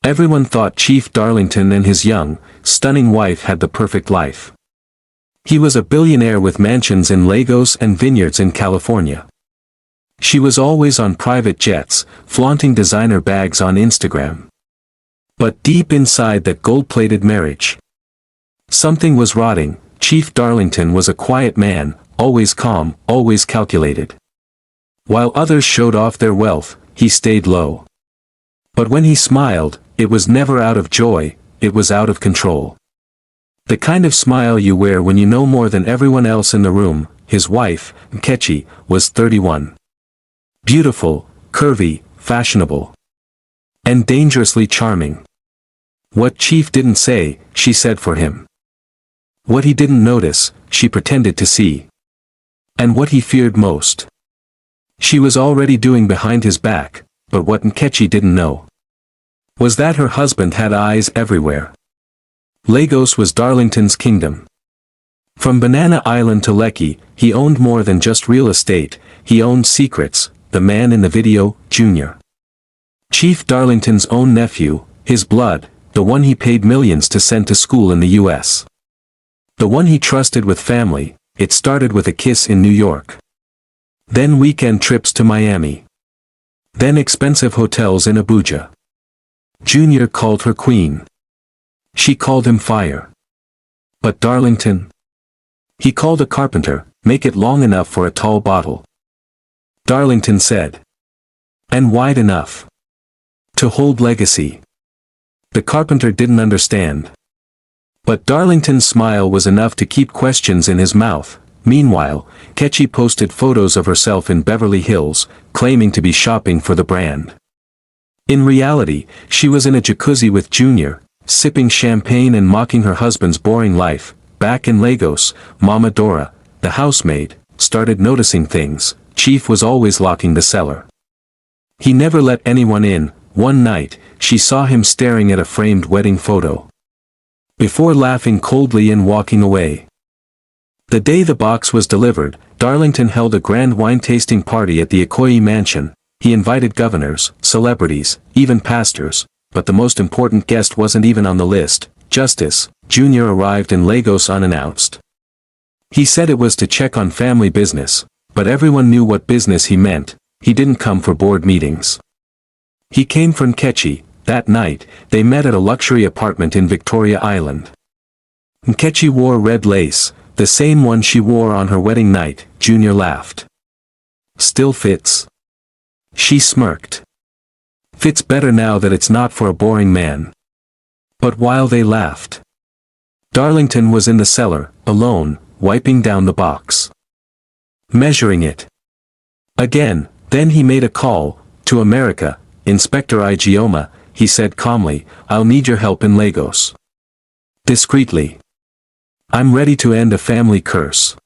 Everyone thought Chief Darlington and his young, stunning wife had the perfect life. He was a billionaire with mansions in Lagos and vineyards in California. She was always on private jets, flaunting designer bags on Instagram. But deep inside that gold-plated marriage, something was rotting. Chief Darlington was a quiet man, always calm, always calculated. While others showed off their wealth, he stayed low. But when he smiled, it was never out of joy, it was out of control. The kind of smile you wear when you know more than everyone else in the room. His wife, Nkechi, was 31. Beautiful, curvy, fashionable, and dangerously charming. What Chief didn't say, she said for him. What he didn't notice, she pretended to see. And what he feared most, she was already doing behind his back. But what Nkechi didn't know was that her husband had eyes everywhere. Lagos was Darlington's kingdom. From Banana Island to Lekki, he owned more than just real estate, he owned secrets. The man in the video, Junior. Chief Darlington's own nephew, his blood, the one he paid millions to send to school in the US. The one he trusted with family. It started with a kiss in New York. Then weekend trips to Miami. Then expensive hotels in Abuja. Junior called her queen. She called him fire. But Darlington? He called a carpenter, make it long enough for a tall bottle. Darlington said. And wide enough to hold legacy. The carpenter didn't understand. But Darlington's smile was enough to keep questions in his mouth. Meanwhile, Nkechi posted photos of herself in Beverly Hills, claiming to be shopping for the brand. In reality, she was in a jacuzzi with Junior, sipping champagne and mocking her husband's boring life. Back in Lagos, Mama Dora, the housemaid, started noticing things. Chief was always locking the cellar. He never let anyone in. One night, she saw him staring at a framed wedding photo, before laughing coldly and walking away. The day the box was delivered, Darlington held a grand wine-tasting party at the Ikoyi mansion. He invited governors, celebrities, even pastors, but the most important guest wasn't even on the list. Justice Junior arrived in Lagos unannounced. He said it was to check on family business, but everyone knew what business he meant. He didn't come for board meetings. He came for Nkechi. That night, they met at a luxury apartment in Victoria Island. Nkechi wore red lace, the same one she wore on her wedding night. Junior laughed. Still fits? She smirked. Fits better now that it's not for a boring man. But while they laughed, Darlington was in the cellar, alone, wiping down the box, measuring it. Again, then he made a call, to America. Inspector Ijeoma, he said calmly, I'll need your help in Lagos. Discreetly. I'm ready to end a family curse.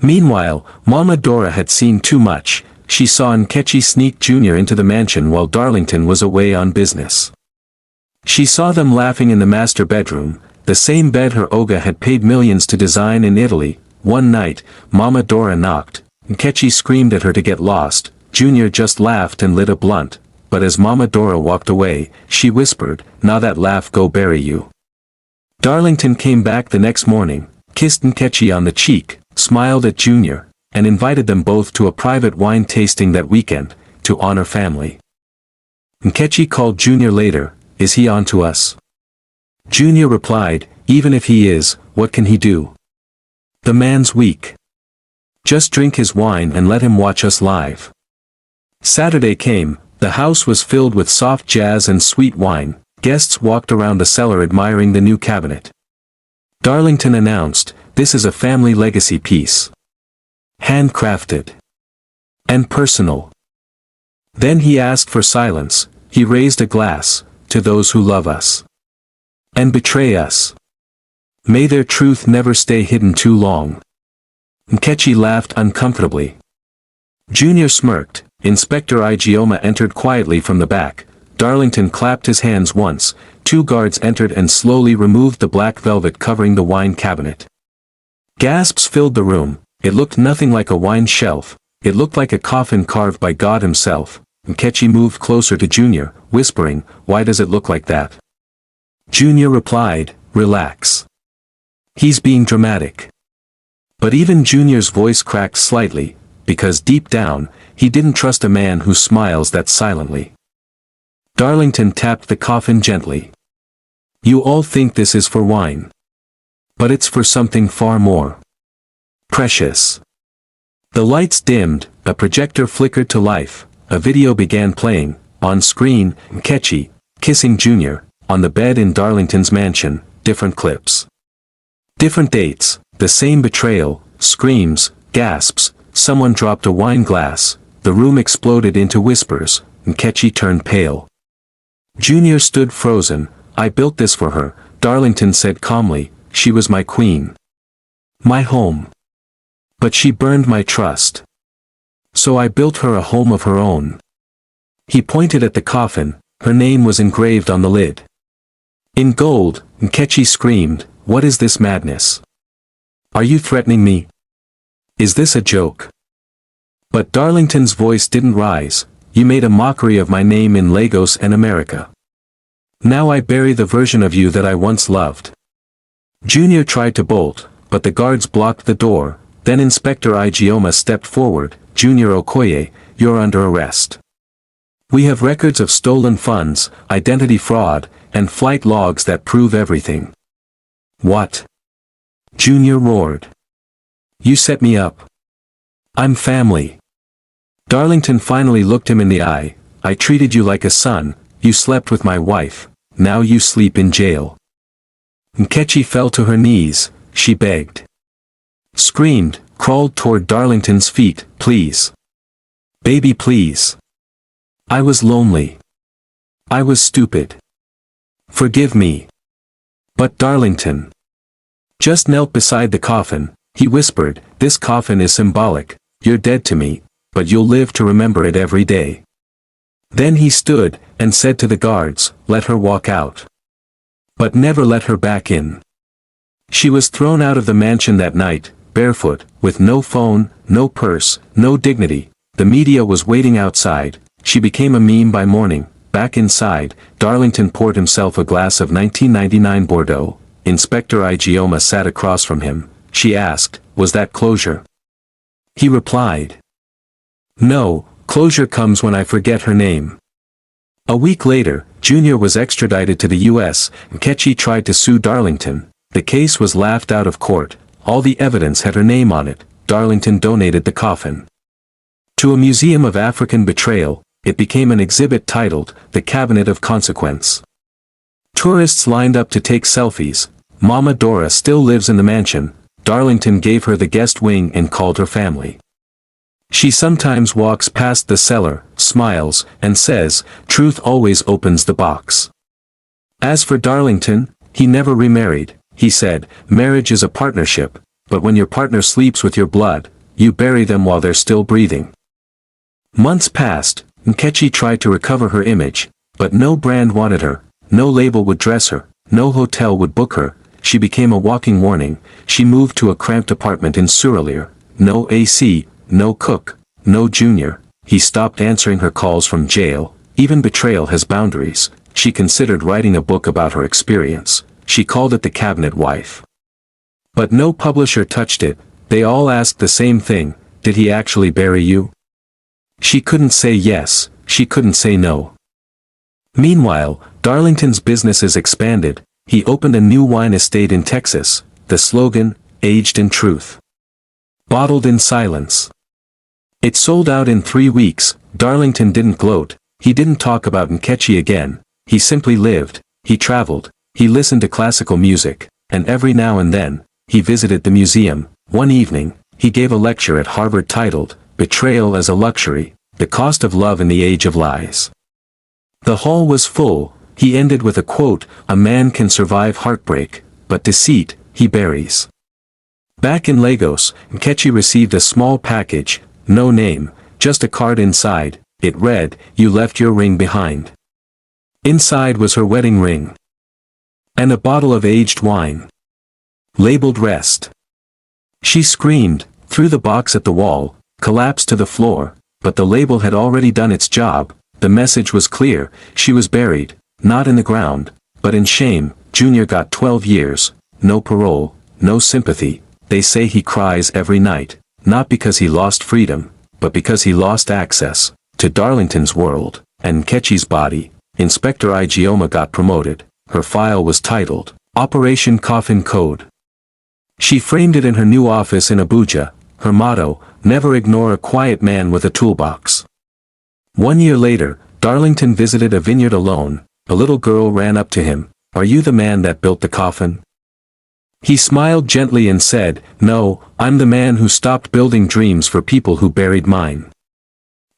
Meanwhile, Mama Dora had seen too much. She saw Nkechi sneak Junior into the mansion while Darlington was away on business. She saw them laughing in the master bedroom, the same bed her Oga had paid millions to design in Italy. One night, Mama Dora knocked. Nkechi screamed at her to get lost. Junior just laughed and lit a blunt, but as Mama Dora walked away, she whispered, "Now that laugh go bury you." Darlington came back the next morning, kissed Nkechi on the cheek, smiled at Junior, and invited them both to a private wine tasting that weekend, to honor family. Nkechi called Junior later, "Is he on to us?" Junior replied, "Even if he is, what can he do? The man's weak. Just drink his wine and let him watch us live." Saturday came, the house was filled with soft jazz and sweet wine. Guests walked around the cellar admiring the new cabinet. Darlington announced, "This is a family legacy piece. Handcrafted. And personal." Then he asked for silence. He raised a glass, "To those who love us. And betray us. May their truth never stay hidden too long." Nkechi laughed uncomfortably. Junior smirked. Inspector Ijeoma entered quietly from the back. Darlington clapped his hands once. 2 guards entered and slowly removed the black velvet covering the wine cabinet. Gasps filled the room. It looked nothing like a wine shelf. It looked like a coffin carved by God himself. Nkechi moved closer to Junior, whispering, "Why does it look like that?" Junior replied, "Relax. He's being dramatic." But even Junior's voice cracked slightly, because deep down, he didn't trust a man who smiles that silently. Darlington tapped the coffin gently. "You all think this is for wine. But it's for something far more precious." The lights dimmed, a projector flickered to life, a video began playing. On screen, Nkechi, kissing Junior, on the bed in Darlington's mansion, different clips. Different dates, the same betrayal, screams, gasps, someone dropped a wine glass, the room exploded into whispers, Nkechi turned pale. Junior stood frozen. "I built this for her," Darlington said calmly, "she was my queen. My home. But she burned my trust. So I built her a home of her own." He pointed at the coffin, her name was engraved on the lid. In gold, Nkechi screamed, "What is this madness? Are you threatening me? Is this a joke?" But Darlington's voice didn't rise. "You made a mockery of my name in Lagos and America. Now I bury the version of you that I once loved." Junior tried to bolt, but the guards blocked the door. Then Inspector Ijeoma stepped forward. "Junior Okoye, you're under arrest. We have records of stolen funds, identity fraud, and flight logs that prove everything." "What?" Junior roared. "You set me up. I'm family." Darlington finally looked him in the eye. "I treated you like a son, you slept with my wife, now you sleep in jail." Nkechi fell to her knees, she begged. Screamed, crawled toward Darlington's feet, "Please. Baby, please. I was lonely. I was stupid. Forgive me." But Darlington just knelt beside the coffin. He whispered, "This coffin is symbolic. You're dead to me, but you'll live to remember it every day." Then he stood, and said to the guards, "Let her walk out. But never let her back in." She was thrown out of the mansion that night, barefoot, with no phone, no purse, no dignity. The media was waiting outside. She became a meme by morning. Back inside, Darlington poured himself a glass of 1999 Bordeaux. Inspector Ijeoma sat across from him. She asked, "Was that closure?" He replied, "No, closure comes when I forget her name." A week later, Junior was extradited to the U.S. Nkechi tried to sue Darlington. The case was laughed out of court. All the evidence had her name on it. Darlington donated the coffin to a museum of African betrayal. It became an exhibit titled, "The Cabinet of Consequence." Tourists lined up to take selfies. Mama Dora still lives in the mansion. Darlington gave her the guest wing and called her family. She sometimes walks past the cellar, smiles, and says, "Truth always opens the box." As for Darlington, he never remarried. He said, "Marriage is a partnership, but when your partner sleeps with your blood, you bury them while they're still breathing." Months passed. Nkechi tried to recover her image, but no brand wanted her, no label would dress her, no hotel would book her. She became a walking warning. She moved to a cramped apartment in Suralere. No AC, no cook, no Junior. He stopped answering her calls from jail. Even betrayal has boundaries. She considered writing a book about her experience. She called it The Cabinet Wife. But no publisher touched it. They all asked the same thing, "Did he actually bury you?" She couldn't say yes, she couldn't say no. Meanwhile, Darlington's businesses expanded. He opened a new wine estate in Texas. The slogan, "Aged in Truth. Bottled in Silence." It sold out in 3 weeks. Darlington didn't gloat. He didn't talk about Nkechi again. He simply lived. He traveled. He listened to classical music. And every now and then, he visited the museum. One evening, he gave a lecture at Harvard titled, "Betrayal as a Luxury, the Cost of Love in the Age of Lies." The hall was full. He ended with a quote, "A man can survive heartbreak, but deceit, he buries." Back in Lagos, Nkechi received a small package, no name, just a card inside. It read, "You left your ring behind." Inside was her wedding ring. And a bottle of aged wine. Labeled Rest. She screamed, threw the box at the wall, collapsed to the floor, but the label had already done its job. The message was clear: she was buried, not in the ground, but in shame. Junior got 12 years, no parole, no sympathy. They say he cries every night, not because he lost freedom, but because he lost access to Darlington's world. And Kechi's body. Inspector Igioma got promoted. Her file was titled, Operation Coffin Code. She framed it in her new office in Abuja. Her motto, never ignore a quiet man with a toolbox. 1 year later, Darlington visited a vineyard alone. A little girl ran up to him. Are you the man that built the coffin? He smiled gently and said, No, I'm the man who stopped building dreams for people who buried mine.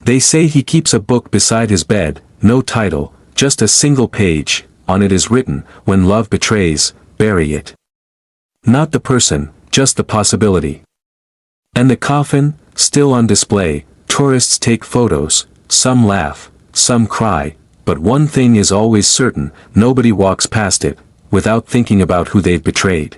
They say he keeps a book beside his bed, no title, just a single page. On it is written, when love betrays, bury it. Not the person, just the possibility. And the coffin, still on display. Tourists take photos, some laugh, some cry, but one thing is always certain: nobody walks past it without thinking about who they've betrayed.